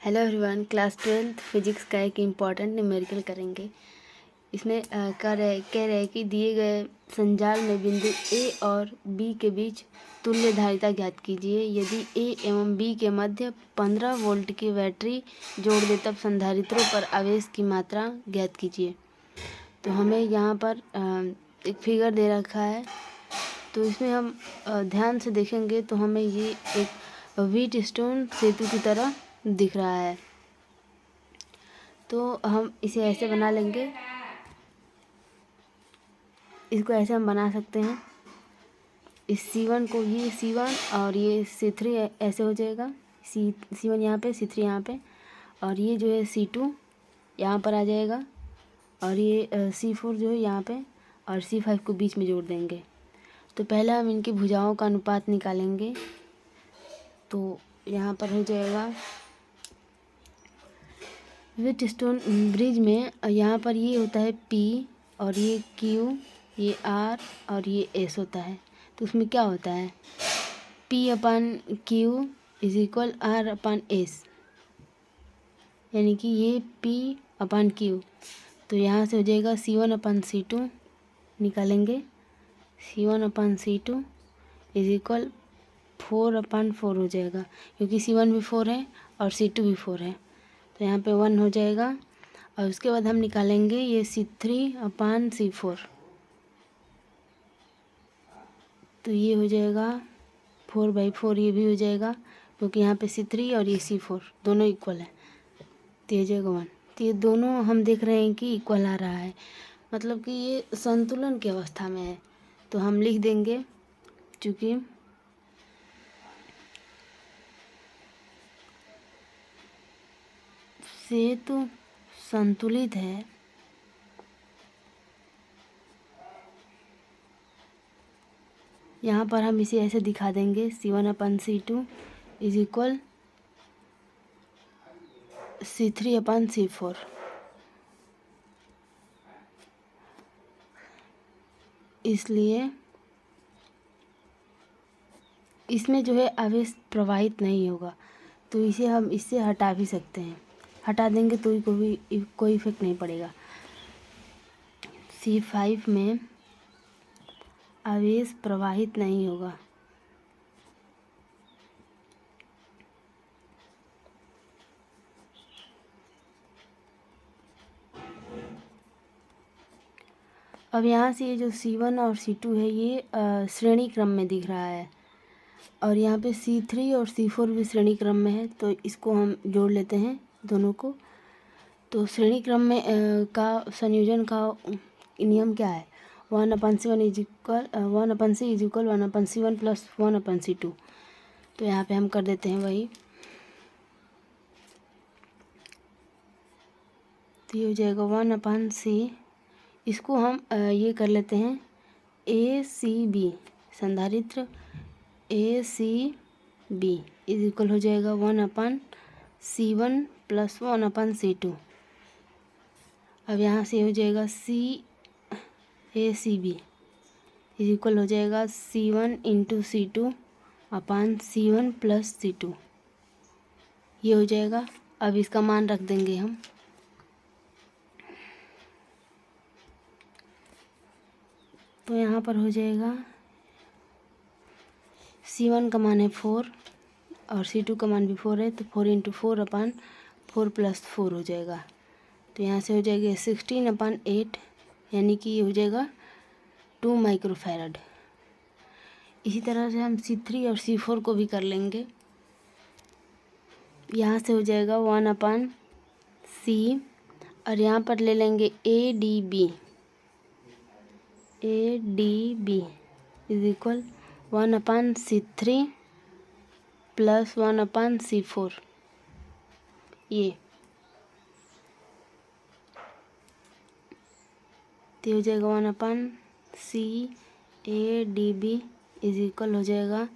Hello everyone, class 12th physics का एक important numerical करेंगे। इसमें कह रहे हैं कि दिए गए संजाल में बिंदु ए और बी के बीच तुल्य धारिता ज्ञात कीजिए। यदि ए एवं बी के मध्य 15 वोल्ट की बैटरी जोड़ दे तब संधारित्रों पर आवेश की मात्रा ज्ञात कीजिए। तो हमें यहाँ पर एक फिगर दे रखा है, तो इसमें हम ध्यान से देखेंगे तो हमें ये एक व्हीट स्टोन सेतु की तरह दिख रहा है। तो हम इसे ऐसे बना लेंगे, इसको ऐसे हम बना सकते हैं। इस C1 को, ये C1 और ये C3 ऐसे हो जाएगा। C1 यहाँ पे, C3 यहाँ पे, और ये जो है C2 यहाँ पर आ जाएगा, और ये C4 जो है यहाँ पे, और C5 को बीच में जोड़ देंगे। तो पहले हम इनकी भुजाओं का अनुपात निकालेंगे। तो यहाँ पर हो जाएगा व्हीट स्टोन ब्रिज में यहाँ पर ये होता है P और ये Q, ये R और ये S होता है। तो उसमें क्या होता है, P/Q इज इक्वल R/S, यानी कि ये P/Q। तो यहाँ से हो जाएगा C1/C2 निकालेंगे। C1/C2 इज इक्वल 4/4 हो जाएगा, क्योंकि C1 भी 4 है और C2 भी 4 है। तो यहाँ पे 1 हो जाएगा। और उसके बाद हम निकालेंगे ये C3/C4। तो ये हो जाएगा 4/4, ये भी हो जाएगा, क्योंकि यहाँ पे C3 और ये C4 दोनों इक्वल है। तो ये हो जाएगा 1। तो ये दोनों हम देख रहे हैं कि इक्वल आ रहा है, मतलब कि ये संतुलन की अवस्था में है। तो हम लिख देंगे, चूँकि सेतु संतुलित है, यहाँ पर हम इसे ऐसे दिखा देंगे, C1/C2 इज इक्वल C3/C4। इसलिए इसमें जो है आवेश प्रवाहित नहीं होगा, तो इसे हम इससे हटा भी सकते हैं। हटा देंगे तो कोई इफेक्ट नहीं पड़ेगा। C5 में आवेश प्रवाहित नहीं होगा। अब यहाँ से ये जो C1 और C2 है, ये श्रेणी क्रम में दिख रहा है, और यहाँ पे C3 और C4 भी श्रेणी क्रम में है। तो इसको हम जोड़ लेते हैं दोनों को। तो श्रेणी क्रम में का संयोजन का नियम क्या है, 1/C1 is equal 1/C is equal 1/C1 plus 1/C2। तो यहाँ पे हम कर देते हैं वही। तो ये हो जाएगा 1/C। इसको हम ये कर लेते हैं ACB, संधारित्र ACB इज इक्वल हो जाएगा 1/C1 प्लस 1/C2। अब यहाँ से हो जाएगा ACB इज इक्वल हो जाएगा C1 × C2/C1 प्लस C2। ये हो जाएगा। अब इसका मान रख देंगे हम। तो यहाँ पर हो जाएगा C1 का मान है 4 और C2 का मान भी 4 है, तो 4 × 4/4 प्लस 4 हो जाएगा। तो यहाँ से हो जाएगा 16/8, यानी कि ये हो जाएगा 2 माइक्रोफैरड। इसी तरह से हम C3 और C4 को भी कर लेंगे। यहाँ से हो जाएगा 1/C, और यहाँ पर ले लेंगे ADB is equal 1/C3 plus 1/C4। ये तो हो जाएगा 1/C ADB इज इक्वल हो जाएगा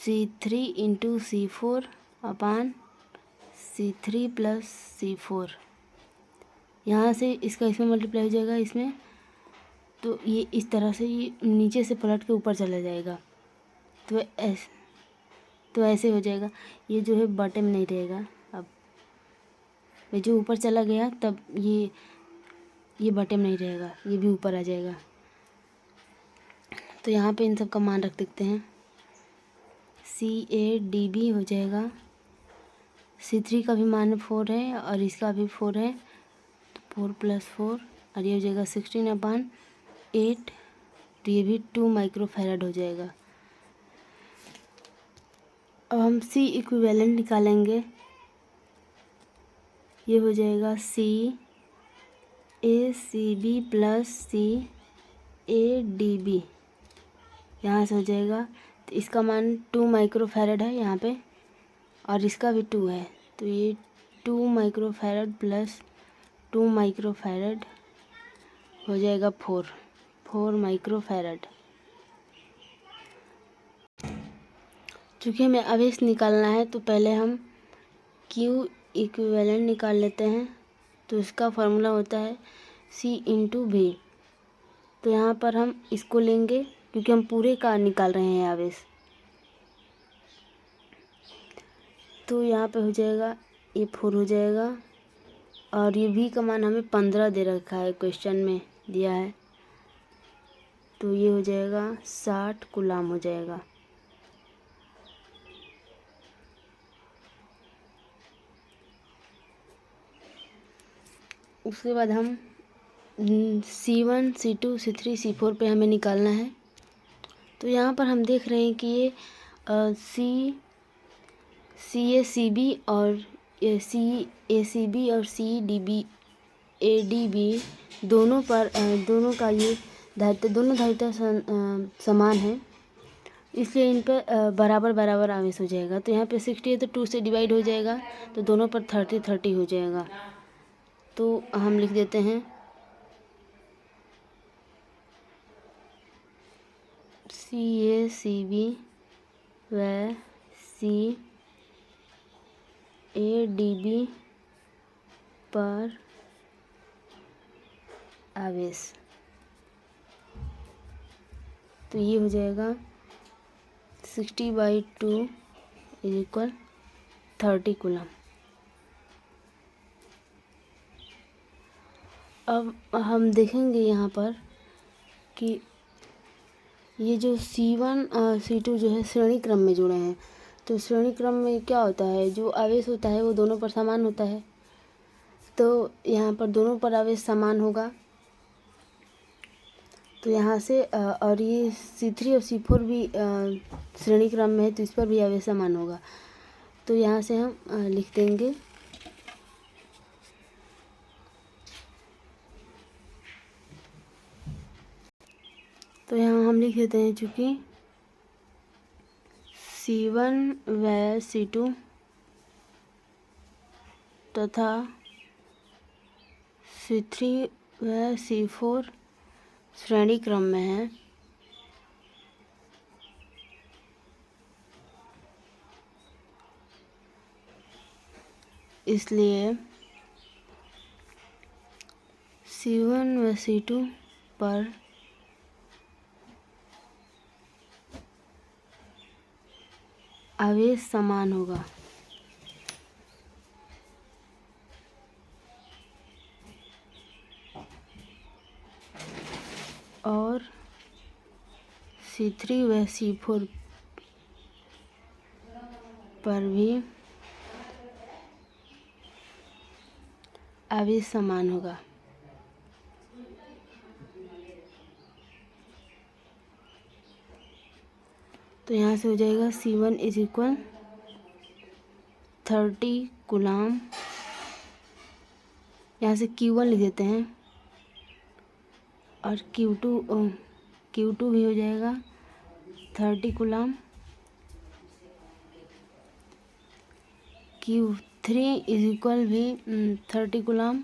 C3 × C4/C3 प्लस C4। यहाँ से इसका इसमें मल्टीप्लाई हो जाएगा इसमें, तो ये इस तरह से ये नीचे से पलट के ऊपर चला जाएगा। तो ऐसे हो जाएगा, ये जो है बॉटम नहीं रहेगा। में जो ऊपर चला गया तब ये बॉटम नहीं रहेगा, ये भी ऊपर आ जाएगा। तो यहाँ पे इन सब का मान रख देते हैं। CADB हो जाएगा। C3 का भी मान 4 है और इसका भी 4 है, तो 4 + 4 और ये हो जाएगा 16/8। तो ये भी 2 माइक्रोफैरड हो जाएगा। अब हम C इक्विवेलेंट निकालेंगे। ये हो जाएगा CACB + CADB, यहाँ से हो जाएगा। तो इसका मान 2 माइक्रोफैरड है यहाँ पे और इसका भी 2 है, तो ये 2 माइक्रोफैरड + 2 माइक्रोफैरड हो जाएगा 4 माइक्रोफैरड। चूँकि हमें आवेश निकालना है तो पहले हम Q इक्विवेलेंट निकाल लेते हैं। तो इसका फॉर्मूला होता है C × V। तो यहाँ पर हम इसको लेंगे क्योंकि हम पूरे का निकाल रहे हैं आवेश। तो यहाँ पे हो जाएगा, ये 4 हो जाएगा और ये V का मान हमें 15 दे रखा है, क्वेश्चन में दिया है। तो ये हो जाएगा 60 कूलाम हो जाएगा। उसके बाद हम C1 C2 C3 C4 पे हमें निकालना है। तो यहाँ पर हम देख रहे हैं कि ये CACB और CACB और CADB दोनों का ये दोनों धारिता समान है, इसलिए इन पर बराबर बराबर आवेश हो जाएगा। तो यहाँ पे 60 है तो 2 से डिवाइड हो जाएगा, तो दोनों पर 30 हो जाएगा। तो हम लिख देते हैं CACB व CADB पर आवेश। तो ये हो जाएगा 60/2 = 30 कूलम। अब हम देखेंगे यहाँ पर कि ये जो C1 और C2 जो है श्रेणी क्रम में जुड़े हैं। तो श्रेणी क्रम में क्या होता है, जो आवेश होता है वो दोनों पर समान होता है। तो यहाँ पर दोनों पर आवेश समान होगा। तो यहाँ से और ये C3 और C4 भी श्रेणी क्रम में है, तो इस पर भी आवेश समान होगा। तो यहाँ से हम लिख देंगे तो यहाँ हम लिख देते हैं, चूँकि C1 व C2 तथा C3 व C4 श्रेणी क्रम में है, इसलिए C1 व C2 पर आवेश समान होगा। और C3 व C4 पर भी आवेश समान होगा। तो यहाँ से हो जाएगा C1 = 30 कूलाम। यहाँ से Q1 लिख देते हैं और Q2 भी हो जाएगा 30 कूलाम। Q3 = भी 30 कूलाम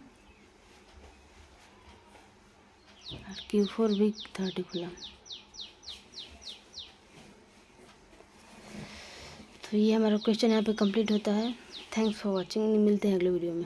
और Q4 भी 30 कूलाम। तो ये हमारा क्वेश्चन यहाँ पे कंप्लीट होता है। Thanks for watching. मिलते हैं अगले वीडियो में।